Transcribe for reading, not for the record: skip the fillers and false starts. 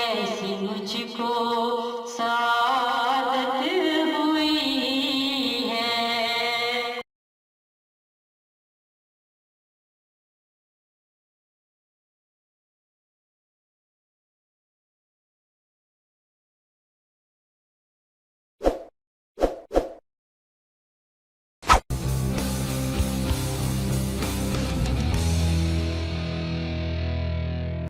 कैसी मुझको